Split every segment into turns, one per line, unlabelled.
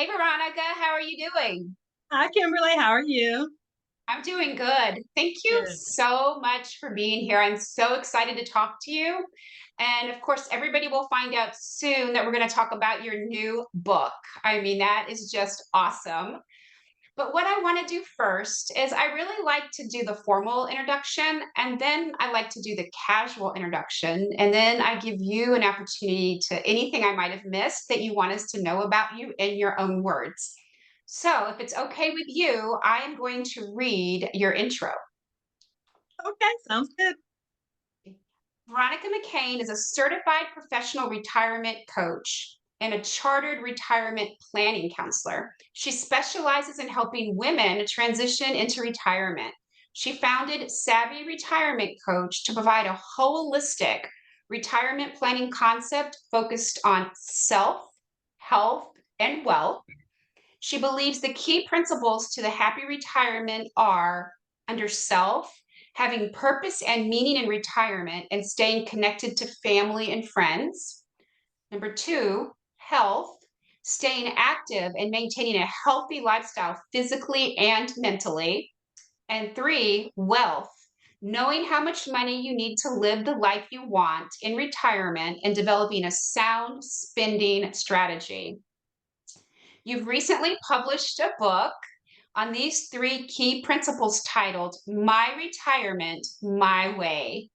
Hey, Veronica, how are you doing?
Hi, Kimberly. How are you?
I'm doing good. Thank you
Good.
so much for being here. I'm so excited to talk to you. And of course, everybody will find out soon that we're going to talk about your new book. I mean, that is just awesome. But what I want to do first is I really like to do the formal introduction, and then I like to do the casual introduction. And then I give you an opportunity to anything I might have missed that you want us to know about you in your own words. So, if it's okay with you, I am going to read your intro.
Okay, sounds good.
Veronica McCain is a certified professional retirement coach and a chartered retirement planning counselor. She specializes in helping women transition into retirement. She founded Savvy Retirement Coach to provide a holistic retirement planning concept focused on self, health, and wealth. She believes the key principles to the happy retirement are under self, having purpose and meaning in retirement and staying connected to family and friends. Number two, health, staying active and maintaining a healthy lifestyle physically and mentally. And three, wealth, knowing how much money you need to live the life you want in retirement and developing a sound spending strategy. You've recently published a book on these three key principles titled My Retirement, My Way.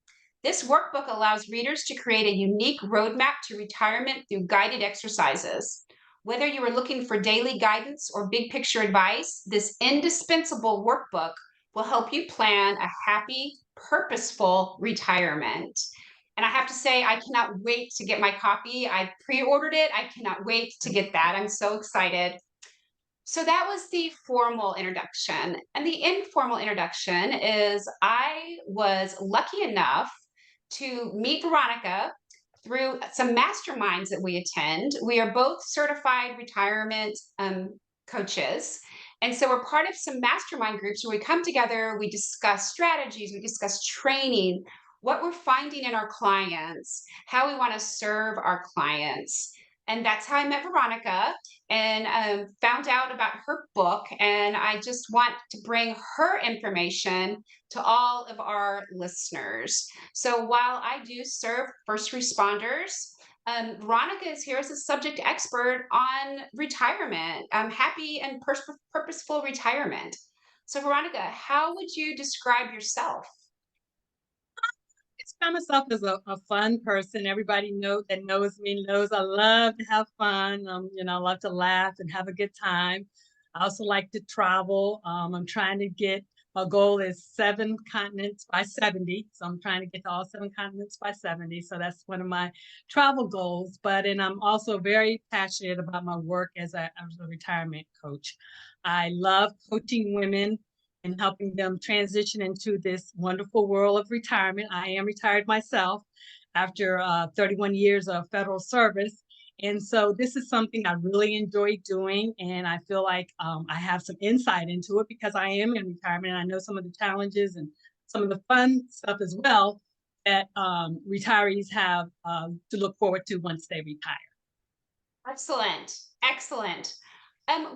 This workbook allows readers to create a unique roadmap to retirement through guided exercises. Whether you are looking for daily guidance or big picture advice, this indispensable workbook will help you plan a happy, purposeful retirement. And I have to say, I cannot wait to get my copy. I pre ordered it. I cannot wait to get that. I'm so excited. So that was the formal introduction. And the informal introduction is I was lucky enough to meet Veronica through some masterminds that we attend. We are both certified retirement coaches. And so we're part of some mastermind groups where we come together, we discuss strategies, we discuss training, what we're finding in our clients, how we want to serve our clients. And that's how I met Veronica and found out about her book. And I just want to bring her information to all of our listeners. So while I do serve first responders, Veronica is here as a subject expert on retirement, happy and purposeful retirement. So, Veronica, how would you describe yourself?
Describe myself as a fun person. Everybody that knows me knows I love to have fun. I love to laugh and have a good time. I also like to travel. I'm trying to get my goal is 7 continents by 70. So I'm trying to get to all 7 continents by 70. So that's one of my travel goals. And I'm also very passionate about my work as a retirement coach. I love coaching women and helping them transition into this wonderful world of retirement. I am retired myself after 31 years of federal service. And so this is something I really enjoy doing. And I feel like I have some insight into it because I am in retirement and I know some of the challenges and some of the fun stuff as well that retirees have to look forward to once they retire.
Excellent. Excellent.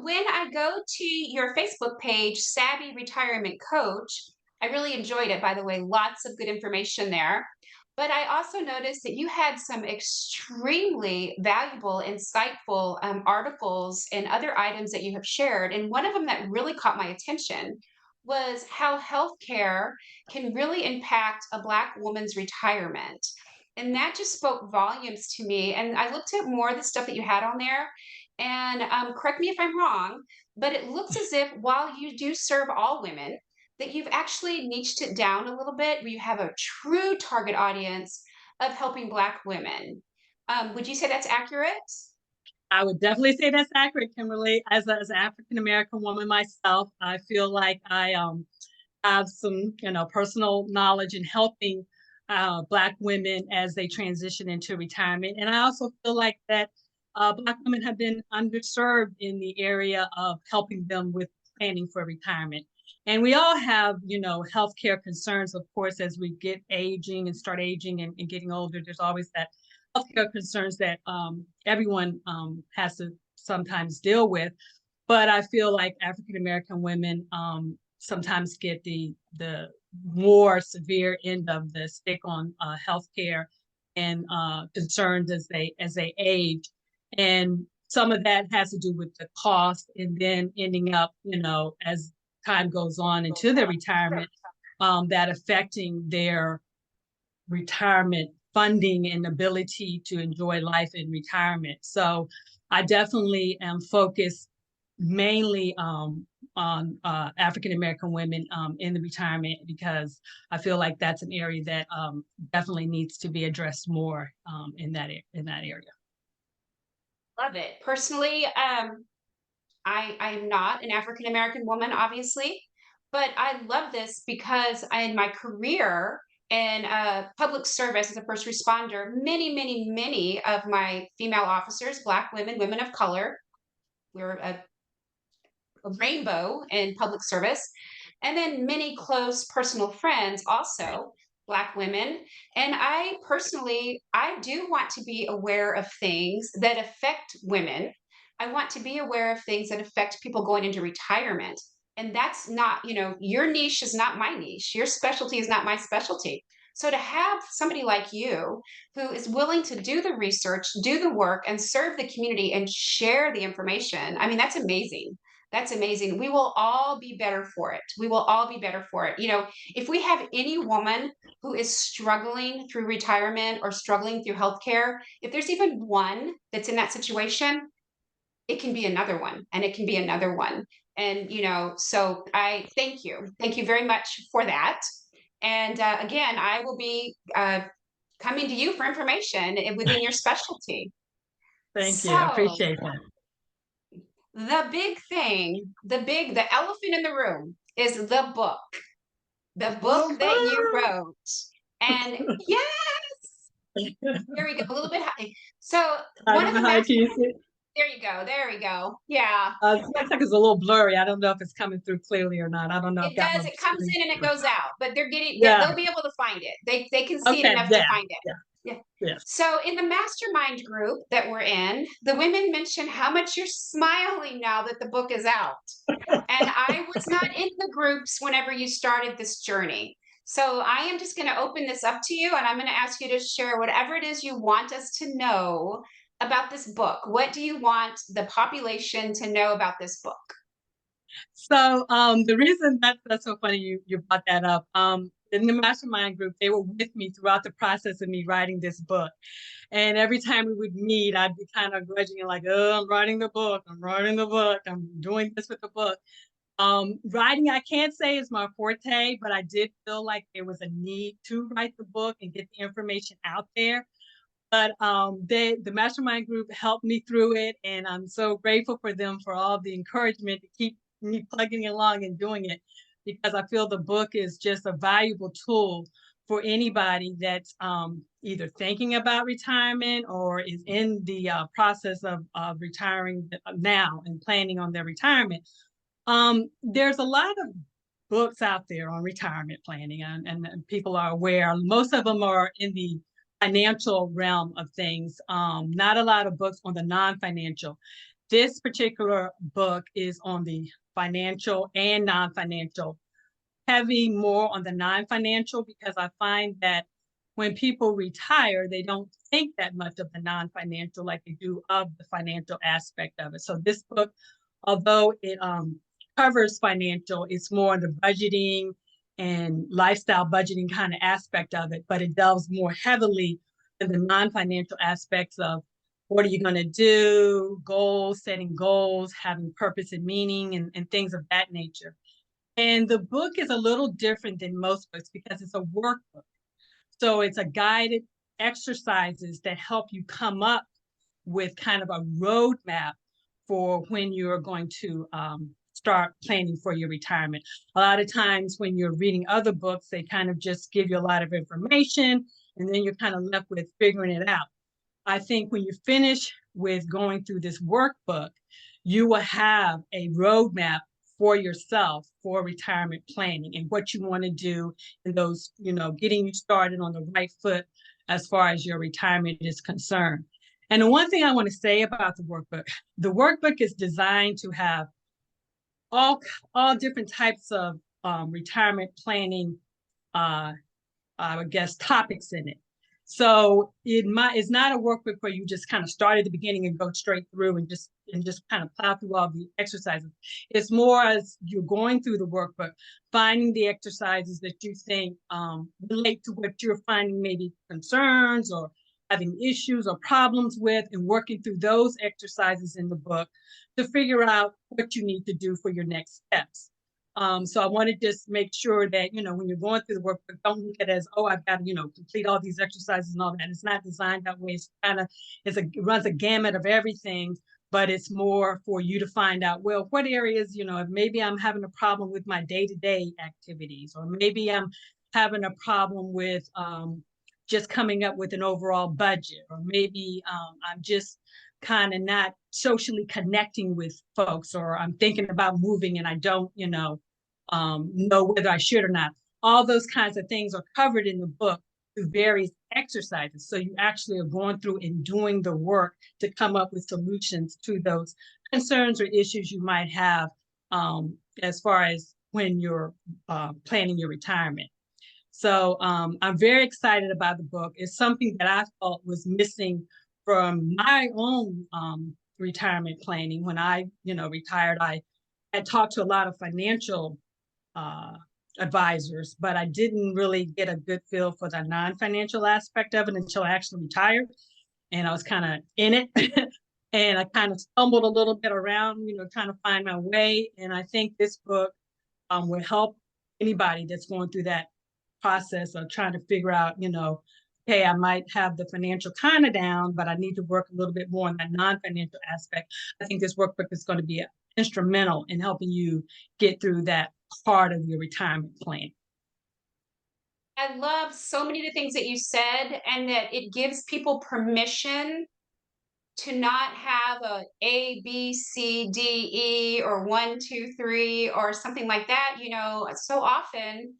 When I go to your Facebook page, Savvy Retirement Coach, I really enjoyed it, by the way. Lots of good information there. But I also noticed that you had some extremely valuable, insightful articles and other items that you have shared. And one of them that really caught my attention was how healthcare can really impact a Black woman's retirement. And that just spoke volumes to me. And I looked at more of the stuff that you had on there. And correct me if I'm wrong, but it looks as if while you do serve all women, that you've actually niched it down a little bit where you have a true target audience of helping Black women. Would you say that's accurate?
I would definitely say that's accurate, Kimberly. As an African American woman myself, I feel like I have some, personal knowledge in helping Black women as they transition into retirement. And I also feel like that Black women have been underserved in the area of helping them with planning for retirement. And we all have, healthcare concerns, of course, as we get aging and start aging and getting older. There's always that healthcare concerns that everyone has to sometimes deal with. But I feel like African American women sometimes get the more severe end of the stick on healthcare and concerns as they age, and some of that has to do with the cost, and then ending up, as time goes on into their retirement, that affecting their retirement funding and ability to enjoy life in retirement. So I definitely am focused mainly on African American women in the retirement, because I feel like that's an area that definitely needs to be addressed more in that area.
Love it. Personally, I am not an African American woman, obviously, but I love this because in my career in public service as a first responder, many of my female officers, Black women, women of color, we're a rainbow in public service, and then many close personal friends also, Black women. And I personally, I do want to be aware of things that affect women. I want to be aware of things that affect people going into retirement. And that's not, your niche is not my niche. Your specialty is not my specialty. So to have somebody like you who is willing to do the research, do the work, and serve the community and share the information, I mean, that's amazing. That's amazing. We will all be better for it. We will all be better for it. If we have any woman who is struggling through retirement or struggling through healthcare, if there's even one that's in that situation, it can be another one and it can be another one. And, so I thank you. Thank you very much for that. And again, I will be coming to you for information within your specialty.
Thank you. I
So,
appreciate that.
the big thing, the elephant in the room is the book that you
Oh,
wrote. And yes, there we go, a little bit high. So
I
one
don't
of
know
the
how to use
mastermind,
it.
there we go. Yeah,
It looks like it's a little blurry. I don't know if it's coming through clearly or not. I don't know if
it
that
does.
little
It comes
screen.
in and it goes out, but
Yeah.
they'll be able to find it. They can see it
Okay.
enough to
Yeah.
find it.
Yeah.
Yeah.
Yes.
So in the mastermind group that we're in, the women mention how much you're smiling now that the book is out. And I was not in the groups whenever you started this journey. So I am just going to open this up to you and I'm going to ask you to share whatever it is you want us to know about this book. What do you want the population to know about this book?
So the reason that's so funny you brought that up. In the mastermind group, they were with me throughout the process of me writing this book. And every time we would meet, I'd be kind of grudging and like, oh, I'm writing the book. I'm writing the book. I'm doing this with the book. Writing, I can't say is my forte, but I did feel like there was a need to write the book and get the information out there. But the mastermind group helped me through it, and I'm so grateful for them for all the encouragement to keep me plugging along and doing it, because I feel the book is just a valuable tool for anybody that's either thinking about retirement or is in the process of retiring now and planning on their retirement. There's a lot of books out there on retirement planning, and people are aware. Most of them are in the financial realm of things. Not a lot of books on the non-financial. This particular book is on the financial and non-financial, heavy more on the non-financial, because I find that when people retire, they don't think that much of the non-financial like they do of the financial aspect of it. So this book, although it covers financial, it's more the budgeting and lifestyle budgeting kind of aspect of it, but it delves more heavily in the non-financial aspects of what are you going to do, goals, setting goals, having purpose and meaning, and things of that nature. And the book is a little different than most books because it's a workbook. So it's a guided exercises that help you come up with kind of a roadmap for when you're going to start planning for your retirement. A lot of times when you're reading other books, they kind of just give you a lot of information and then you're kind of left with figuring it out. I think when you finish with going through this workbook, you will have a roadmap for yourself for retirement planning and what you want to do in those, getting you started on the right foot as far as your retirement is concerned. And the one thing I want to say about the workbook is designed to have all all different types of retirement planning, uh, I guess, topics in it. So it's not a workbook where you just kind of start at the beginning and go straight through and just kind of plow through all the exercises. It's more as you're going through the workbook, finding the exercises that you think relate to what you're finding maybe concerns or having issues or problems with, and working through those exercises in the book to figure out what you need to do for your next steps. So I want to just make sure that, when you're going through the workbook, don't look at it as, oh, I've got to, complete all these exercises and all that. It's not designed that way. It runs a gamut of everything, but it's more for you to find out, well, what areas, if maybe I'm having a problem with my day-to-day activities, or maybe I'm having a problem with just coming up with an overall budget, or maybe I'm just kind of not socially connecting with folks, or I'm thinking about moving and I don't, know whether I should or not. All those kinds of things are covered in the book through various exercises. So you actually are going through and doing the work to come up with solutions to those concerns or issues you might have, as far as when you're planning your retirement. So I'm very excited about the book. It's something that I felt was missing from my own retirement planning. When I, retired, I had talked to a lot of financial advisors, but I didn't really get a good feel for the non-financial aspect of it until I actually retired, and I was kind of in it. And I kind of stumbled a little bit around, trying to find my way. And I think this book will help anybody that's going through that process of trying to figure out, hey, I might have the financial kind of down, but I need to work a little bit more on that non-financial aspect. I think this workbook is going to be instrumental in helping you get through that part of your retirement plan.
I love so many of the things that you said, and that it gives people permission to not have a B, C, D, E, or 1, 2, 3, or something like that. So often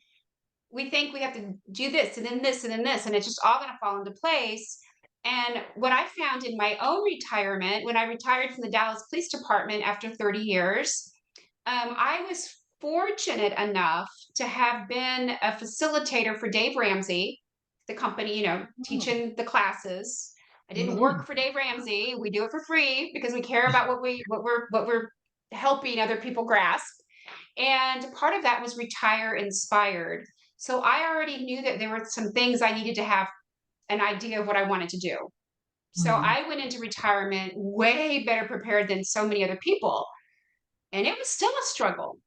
we think we have to do this and then this and then this, and it's just all going to fall into place. And what I found in my own retirement, when I retired from the Dallas Police Department after 30 years, I was fortunate enough to have been a facilitator for Dave Ramsey, the company, teaching the classes. I didn't
Mm-hmm.
work for Dave Ramsey. We do it for free because we care about what we're helping other people grasp. And part of that was retire inspired. So I already knew that there were some things I needed to have an idea of what I wanted to do. So
Mm-hmm.
I went into retirement way better prepared than so many other people. And it was still a struggle.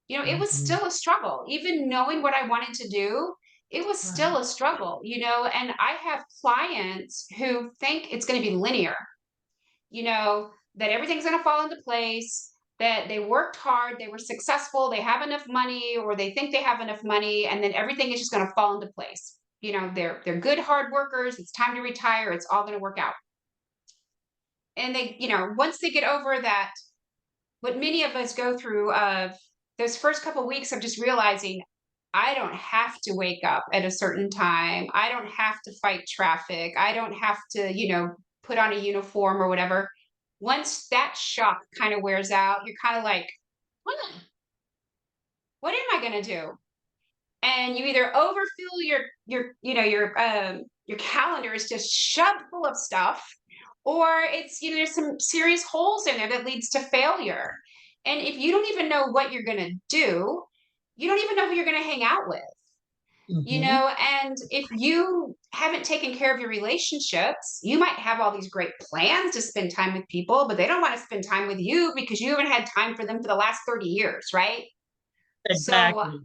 It was
Mm-hmm.
still a struggle. Even knowing what I wanted to do, it was
Right.
still a struggle, and I have clients who think it's going to be linear, that everything's going to fall into place, that they worked hard, they were successful, they have enough money, or they think they have enough money, and then everything is just going to fall into place. They're good hard workers. It's time to retire. It's all going to work out. And they, once they get over that, what many of us go through of those first couple of weeks of just realizing I don't have to wake up at a certain time. I don't have to fight traffic. I don't have to, put on a uniform or whatever. Once that shock kind of wears out, you're kind of like, "Hmm, what am I going to do?" And you either overfill your calendar is just shoved full of stuff, or it's, there's some serious holes in there that leads to failure. And if you don't even know what you're going to do, you don't even know who you're going to hang out with.
Mm-hmm.
And if you haven't taken care of your relationships, you might have all these great plans to spend time with people, but they don't want to spend time with you because you haven't had time for them for the last 30 years, right? So,
Exactly.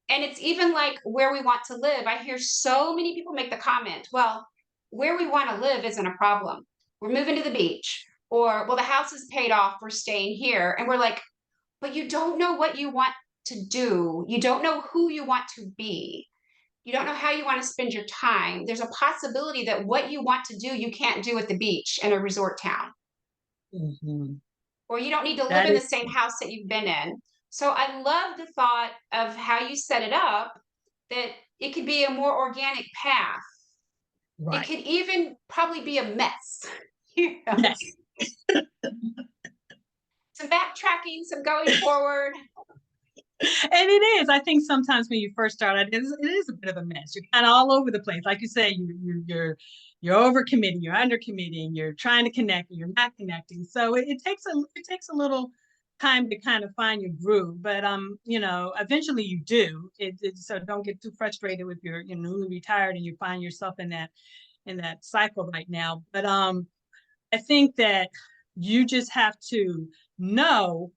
and it's even like where we want to live. I hear so many people make the comment, well, where we want to live isn't a problem. We're moving to the beach. Or, well, the house is paid off. We're staying here. And we're like, but you don't know what you want to do. You don't know who you want to be. You don't know how you want to spend your time. There's a possibility that what you want to do, you can't do at the beach in a resort town,
Mm-hmm.
or you don't need to live
That
in the
is
same house that you've been in. So I love the thought of how you set it up, that it could be a more organic path. It
right.
could even probably be a mess, You know,
Yes.
some backtracking, some going forward.
And it is. I think sometimes when you first start, it is a bit of a mess. You're kind of all over the place. Like you say, you're over committing, you're under committing, you're trying to connect, and you're not connecting. So it takes a little time to kind of find your groove. But eventually you do. So don't get too frustrated with you're newly retired and you find yourself in that cycle right now. But I think that you just have to know,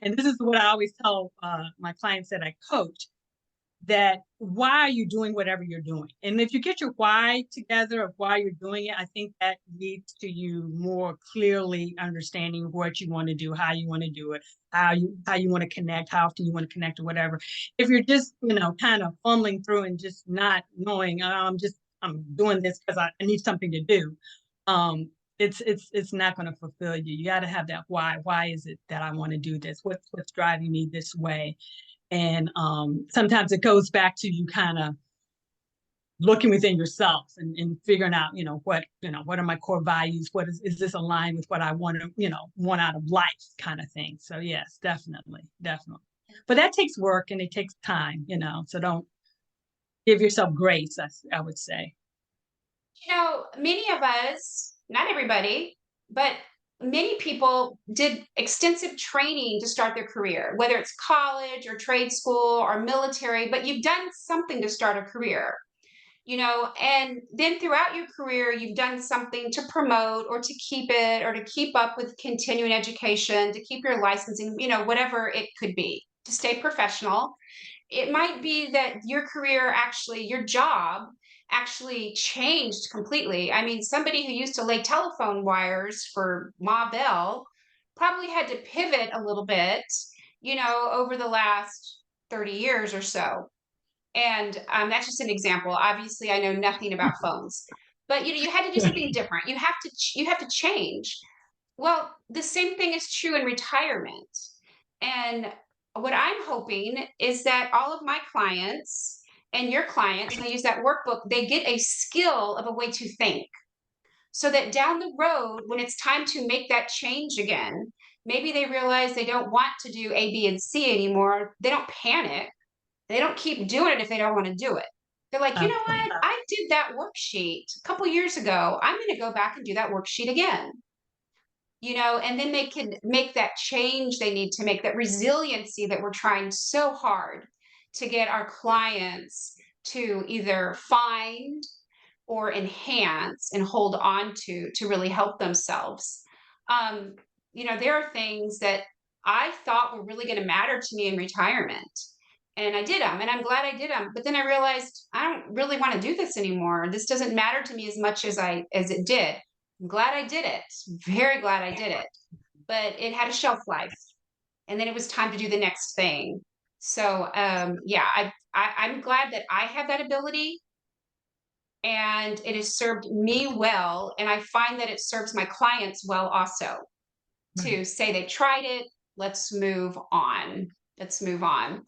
and this is what I always tell my clients that I coach, that why are you doing whatever you're doing? And if you get your why together of why you're doing it, I think that leads to you more clearly understanding what you want to do, how you want to do it, how you want to connect, how often you want to connect or whatever. If you're just, kind of fumbling through and just not knowing, I'm doing this because I need something to do. Um, it's not going to fulfill you. You got to have that why. Why is it that I want to do this? What's driving me this way? And sometimes it goes back to you kind of looking within yourself and figuring out, what are my core values? What is this aligned with what I want to, want out of life kind of thing. So yes, definitely. But that takes work and it takes time, so don't give yourself grace, I would say.
Many of us, not everybody, but many people did extensive training to start their career, whether it's college or trade school or military, but you've done something to start a career, and then throughout your career, you've done something to promote or to keep it or to keep up with continuing education, to keep your licensing, whatever it could be, to stay professional. It might be that your career actually, your job actually changed completely. I mean, somebody who used to lay telephone wires for Ma Bell probably had to pivot a little bit, over the last 30 years or so. And that's just an example. Obviously, I know nothing about phones, but you had to do something different. You have to change. Well, the same thing is true in retirement. And what I'm hoping is that all of my clients and your clients, when they use that workbook, they get a skill of a way to think so that down the road, when it's time to make that change again, maybe they realize they don't want to do A, B, and C anymore. They don't panic. They don't keep doing it if they don't want to do it. They're like, you know
Okay.
what? I did that worksheet a couple years ago. I'm going to go back and do that worksheet again, and then they can make that change they need to make, that resiliency that we're trying so hard to get our clients to either find or enhance and hold on to really help themselves. um, there are things that I thought were really going to matter to me in retirement, and I did them, and I'm glad I did them. But then I realized I don't really want to do this anymore. This doesn't matter to me as much as it did. I'm glad I did it. Very glad I did it. But it had a shelf life, and then it was time to do the next thing. So yeah, I'm glad that I have that ability, and it has served me well. And I find that it serves my clients well also,
Right.
to say they tried it. Let's move on. Let's move on.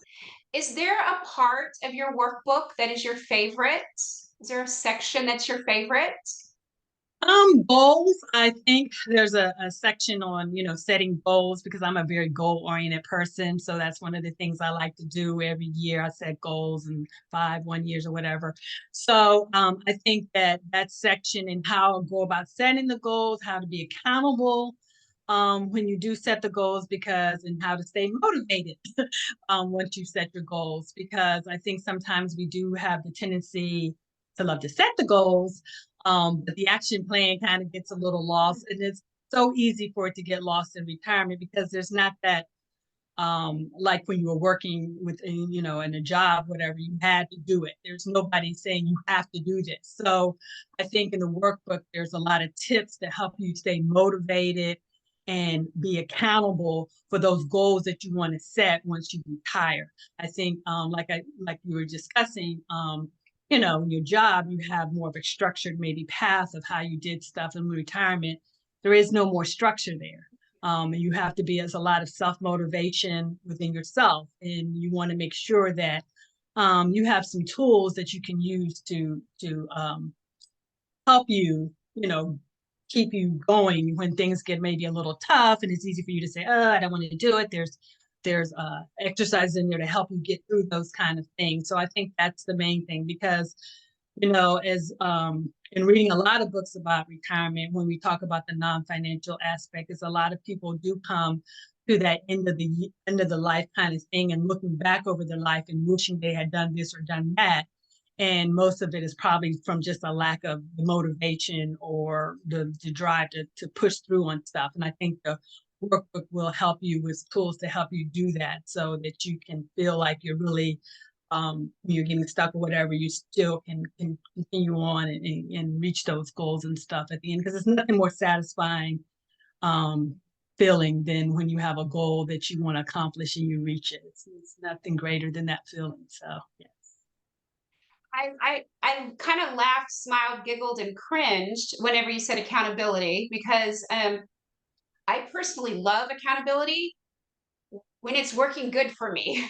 Is there a part of your workbook that is your favorite? Is there a section that's your favorite?
Goals. I think there's a section on, setting goals because I'm a very goal-oriented person. So that's one of the things I like to do every year. I set goals and 1 years or whatever. So I think that section and how I go about setting the goals, how to be accountable when you do set the goals, because and how to stay motivated once you set your goals, because I think sometimes we do have the tendency to love to set the goals, but the action plan kind of gets a little lost. And it's so easy for it to get lost in retirement because there's not that, like when you were working with, in a job, whatever, you had to do it. There's nobody saying you have to do this. So I think in the workbook, there's a lot of tips to help you stay motivated and be accountable for those goals that you want to set once you retire. I think, like you were discussing, in your job, you have more of a structured maybe path of how you did stuff. In retirement, there is no more structure there. And you have to be as a lot of self-motivation within yourself. And you want to make sure that you have some tools that you can use to help you, keep you going when things get maybe a little tough, and it's easy for you to say, "Oh, I don't want to do it." There's exercise in there to help you get through those kind of things. So I think that's the main thing, because as in reading a lot of books about retirement, when we talk about the non-financial aspect, is a lot of people do come to that end of the life kind of thing, and looking back over their life and wishing they had done this or done that. And most of it is probably from just a lack of the motivation or the drive to push through on stuff. And I think the workbook will help you with tools to help you do that, so that you can feel like you're really, you're getting stuck or whatever, you still can continue on and reach those goals and stuff at the end. Because there's nothing more satisfying feeling than when you have a goal that you want to accomplish and you reach it. It's nothing greater than that feeling. So yeah.
I kind of laughed, smiled, giggled, and cringed whenever you said accountability, because I personally love accountability when it's working good for me.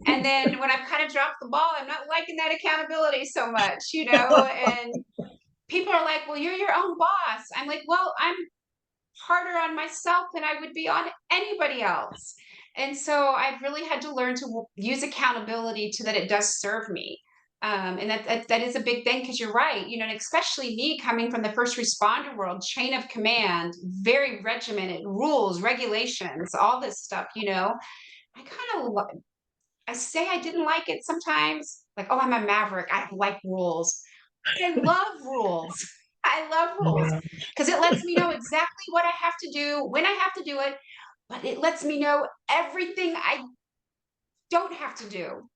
And then when I've kind of dropped the ball, I'm not liking that accountability so much, and people are like, well, you're your own boss. I'm like, well, I'm harder on myself than I would be on anybody else. And so I've really had to learn to use accountability to that it does serve me. And that is a big thing, because you're right, and especially me coming from the first responder world, chain of command, very regimented, rules, regulations, all this stuff, I kind of I say I didn't like it sometimes, like, oh, I'm a maverick. I don't like rules. I love rules. I love rules
Yeah.
because it lets me know exactly what I have to do, when I have to do it, but it lets me know everything I don't have to do.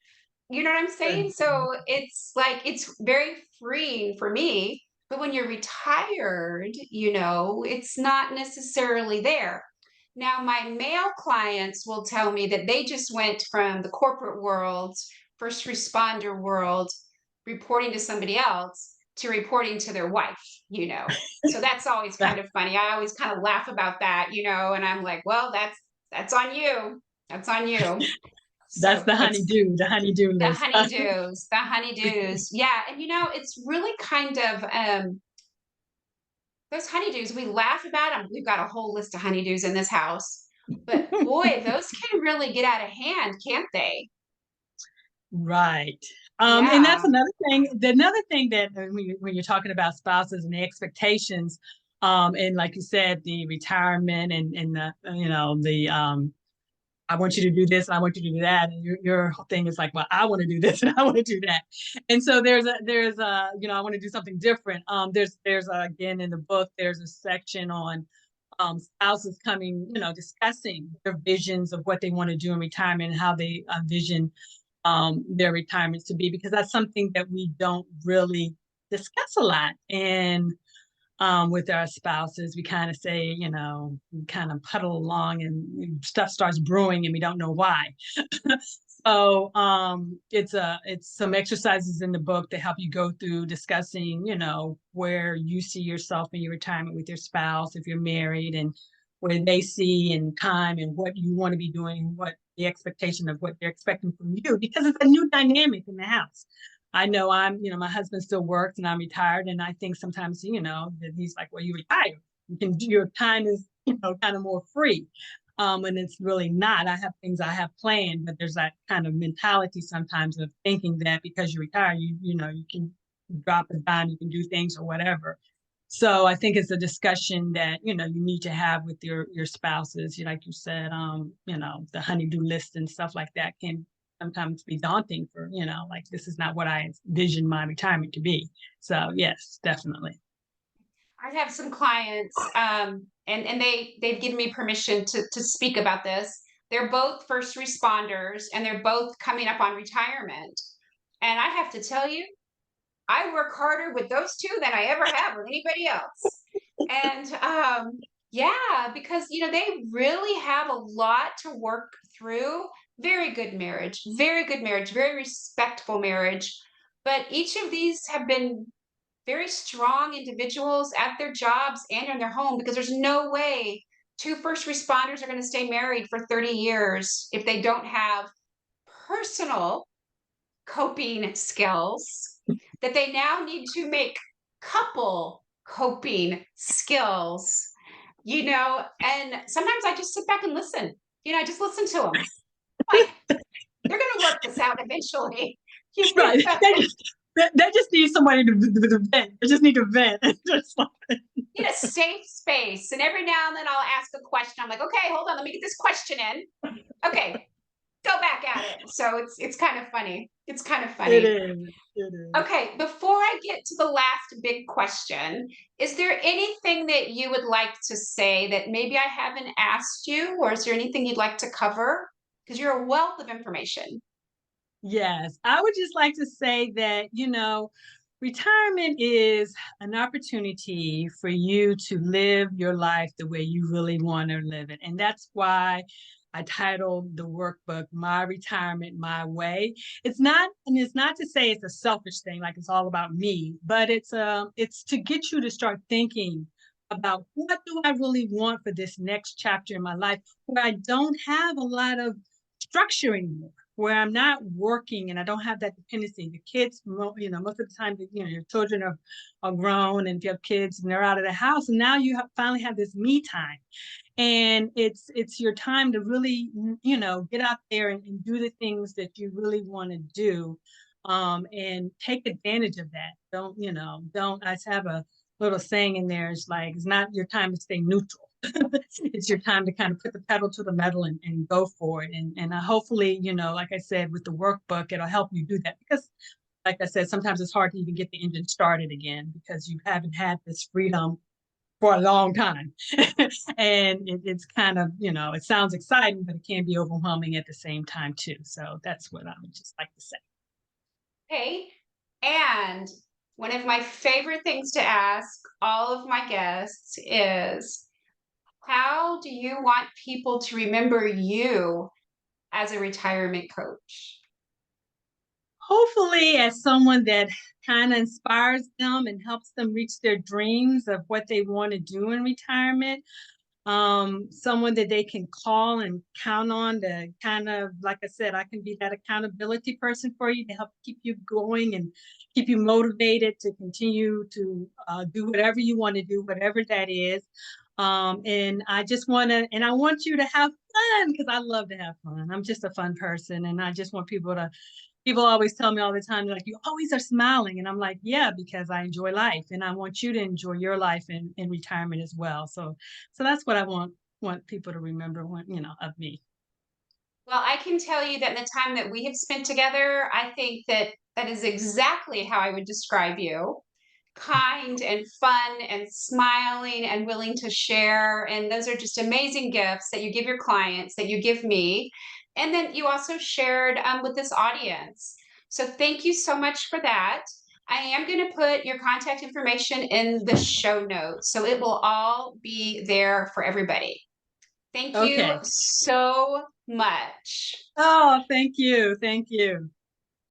You know what I'm saying? So it's like it's very freeing for me. But when you're retired, it's not necessarily there. Now, my male clients will tell me that they just went from the corporate world, first responder world, reporting to somebody else to reporting to their wife, So that's always kind of funny. I always kind of laugh about that, and I'm like, well, that's on you. That's on you.
That's
So it's
the honeydew
the
list.
honeydews, the honeydews. Yeah, and it's really kind of those honeydews. We laugh about them. We've got a whole list of honeydews in this house, but boy, those can really get out of hand, can't they?
Right. And that's
Yeah.
another thing. Another thing that when you're talking about spouses and the expectations, and like you said, the retirement and the the I want you to do this and I want you to do that, and your whole thing is like, well, I want to do this and I want to do that, and so there's a I want to do something different. There's again in the book there's a section on spouses coming, discussing their visions of what they want to do in retirement and how they envision their retirements to be, because that's something that we don't really discuss a lot. And with our spouses, we kind of say, we kind of puddle along and stuff starts brewing and we don't know why. So it's some exercises in the book to help you go through discussing, where you see yourself in your retirement with your spouse, if you're married, and where they see in time and what you want to be doing, what the expectation of what they're expecting from you, because it's a new dynamic in the house. I know my husband still works and I'm retired. And I think sometimes, that he's like, well, you retired. You can do your time is, kind of more free. And it's really not. I have things I have planned, but there's that kind of mentality sometimes of thinking that because you retire, you can drop a dime, you can do things or whatever. So I think it's a discussion that, you need to have with your spouses. Like you said, the honeydew list and stuff like that can sometimes be daunting for, like this is not what I envisioned my retirement to be. So yes, definitely.
I have some clients, and they've given me permission to speak about this. They're both first responders, and they're both coming up on retirement. And I have to tell you, I work harder with those two than I ever have with anybody else. And yeah, because they really have a lot to work through. Very good marriage, very respectful marriage. But each of these have been very strong individuals at their jobs and in their home, because there's no way two first responders are going to stay married for 30 years if they don't have personal coping skills that they now need to make couple coping skills, and sometimes I just sit back and listen. I just listen to them. Like, they're going to work this out eventually. You
Right.
know?
They just need somebody to vent. They just need to vent. Just like,
Need a safe space. And every now and then I'll ask a question. I'm like, okay, hold on, let me get this question in. Okay, go back at it. So it's kind of funny. It's kind of
it
funny.
is. It is.
Okay, before I get to the last big question, is there anything that you would like to say that maybe I haven't asked you, or is there anything you'd like to cover? Because you're a wealth of information.
Yes, I would just like to say that, retirement is an opportunity for you to live your life the way you really want to live it. And that's why I titled the workbook My Retirement My Way. It's not to say it's a selfish thing, like it's all about me, but it's to get you to start thinking about what do I really want for this next chapter in my life where I don't have a lot of structure anymore, where I'm not working and I don't have that dependency. The kids, most of the time, your children are grown, and if you have kids and they're out of the house, and now you finally have this me time, and it's your time to really, get out there and do the things that you really want to do, and take advantage of that. Don't. I have a little saying in there. It's like it's not your time to stay neutral. It's your time to kind of put the pedal to the metal and go for it. And hopefully, like I said, with the workbook, it'll help you do that because, like I said, sometimes it's hard to even get the engine started again because you haven't had this freedom for a long time. And it's kind of, it sounds exciting, but it can be overwhelming at the same time, too. So that's what I would just like to say.
Okay. And one of my favorite things to ask all of my guests is, how do you want people to remember you as a retirement coach?
Hopefully, as someone that kind of inspires them and helps them reach their dreams of what they want to do in retirement, someone that they can call and count on to kind of, like I said, I can be that accountability person for you to help keep you going and keep you motivated to continue to do whatever you want to do, whatever that is. And I just want to, and I want you to have fun because I love to have fun. I'm just a fun person, and I just want people always tell me all the time, like, you always are smiling. And I'm like, yeah, because I enjoy life and I want you to enjoy your life in retirement as well. So that's what I want people to remember of me.
Well, I can tell you that in the time that we have spent together, I think that that is exactly how I would describe you. Kind and fun and smiling and willing to share. And those are just amazing gifts that you give your clients, that you give me. And then you also shared with this audience. So thank you so much for that. I am going to put your contact information in the show notes. So it will all be there for everybody. Thank you
Okay.
so much.
Oh, thank you. Thank you.